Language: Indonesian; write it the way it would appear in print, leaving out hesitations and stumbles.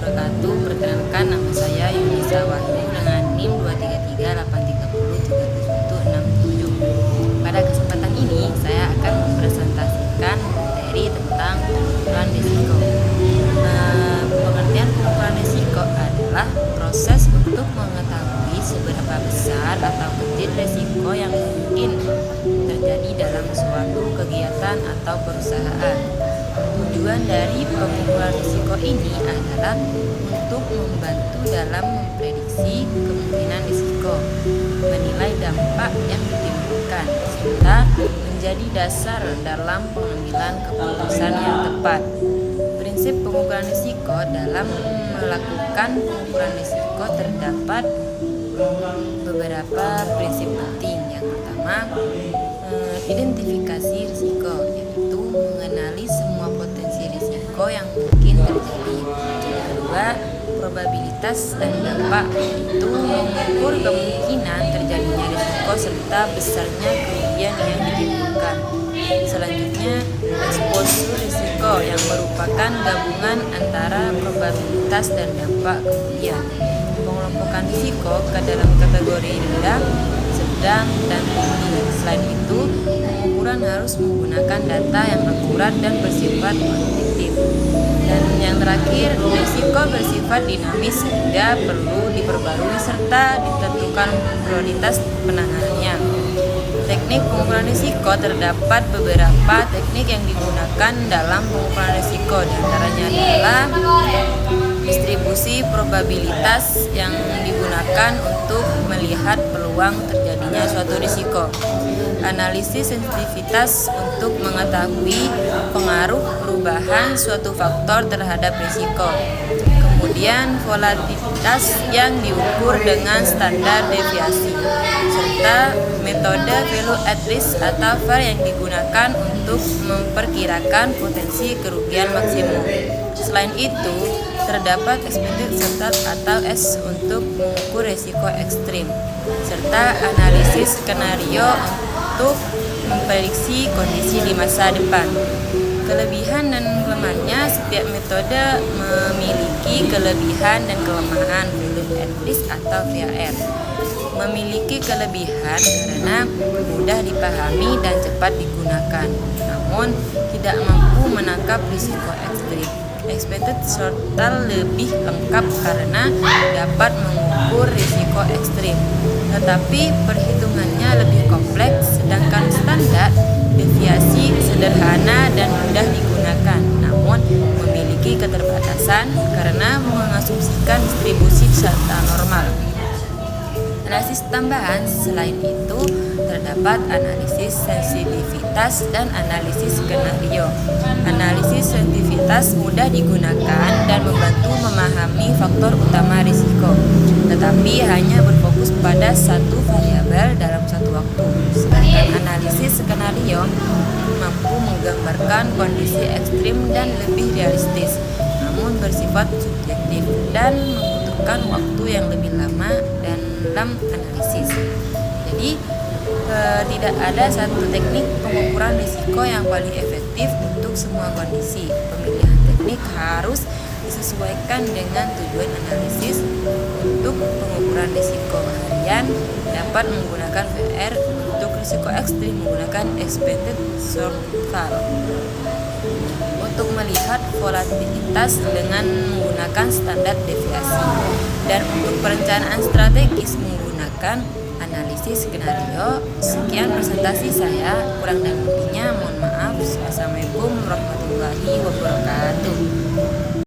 wabarakatuh. Perkenalkan, nama saya Yunisa Wahyu dengan NIM 23383303167. Pada kesempatan ini saya akan mempresentasikan materi tentang pengukuran risiko. Pengertian pengukuran risiko adalah proses untuk mengetahui seberapa besar atau kecil risiko yang mungkin terjadi dalam suatu kegiatan atau perusahaan. Tujuan dari pengukuran risiko ini adalah untuk membantu dalam memprediksi kemungkinan risiko, menilai dampak yang ditimbulkan, serta menjadi dasar dalam pengambilan keputusan yang tepat. Prinsip pengukuran risiko: dalam melakukan pengukuran risiko terdapat beberapa prinsip penting. Yang pertama, identifikasi risiko, yaitu mengenali semua potensi risiko yang mungkin terjadi. Yang kedua, probabilitas dan dampak, yaitu mengukur kemungkinan terjadinya risiko serta besarnya kerugian yang ditimbulkan. Selanjutnya, exposure risiko, yang merupakan gabungan antara probabilitas dan dampak kerugian. Pengelompokan risiko ke dalam kategori rendah, sedang, dan tinggi. Selain itu, pengukuran harus menggunakan data yang akurat dan bersifat objektif. Dan yang terakhir, risiko bersifat dinamis sehingga perlu diperbarui serta ditentukan prioritas penanganannya. Teknik pengukuran risiko: terdapat beberapa teknik yang digunakan dalam pengukuran risiko. Di antaranya adalah distribusi probabilitas yang digunakan untuk melihat peluang terjadinya suatu risiko. Analisis sensitivitas untuk mengetahui pengaruh perubahan suatu faktor terhadap risiko. Kemudian volatilitas yang diukur dengan standar deviasi, serta metode value at risk atau VAR yang digunakan untuk memperkirakan potensi kerugian maksimum. Selain itu, terdapat expected result atau S untuk mengukur risiko ekstrim, serta analisis skenario untuk memprediksi kondisi di masa depan. Kelebihan dan kelemahannya: setiap metode memiliki kelebihan dan kelemahan. Value at risk atau VAR memiliki kelebihan karena mudah dipahami dan cepat digunakan, namun tidak mampu menangkap risiko ekstrim. Expected result lebih lengkap karena dapat mengukur risiko ekstrim, tetapi perhitungannya lebih kompleks, sedangkan standar deviasi sederhana dan mudah digunakan, namun memiliki keterbatasan karena mengasumsikan distribusi serta normal. Analisis tambahan: selain itu, terdapat analisis sensitivitas dan analisis skenario. Analisis sensitivitas mudah digunakan dan membantu memahami faktor utama risiko, tetapi hanya berfokus pada satu variabel dalam satu waktu. Sedangkan analisis skenario mampu menggambarkan kondisi ekstrim dan lebih realistis, namun bersifat subjektif dan membutuhkan waktu yang lebih lama dalam analisis. Jadi, tidak ada satu teknik pengukuran risiko yang paling efektif untuk semua kondisi. Pemilihan teknik harus disesuaikan dengan tujuan analisis. Untuk pengukuran risiko harian dapat menggunakan VR, untuk risiko ekstrim menggunakan expected result. Untuk melihat volatilitas dengan menggunakan standar deviasi, dan untuk perencanaan strategis menggunakan analisis skenario. Sekian presentasi saya, kurang dan lebihnya mohon maaf. Assalamualaikum warahmatullahi wabarakatuh.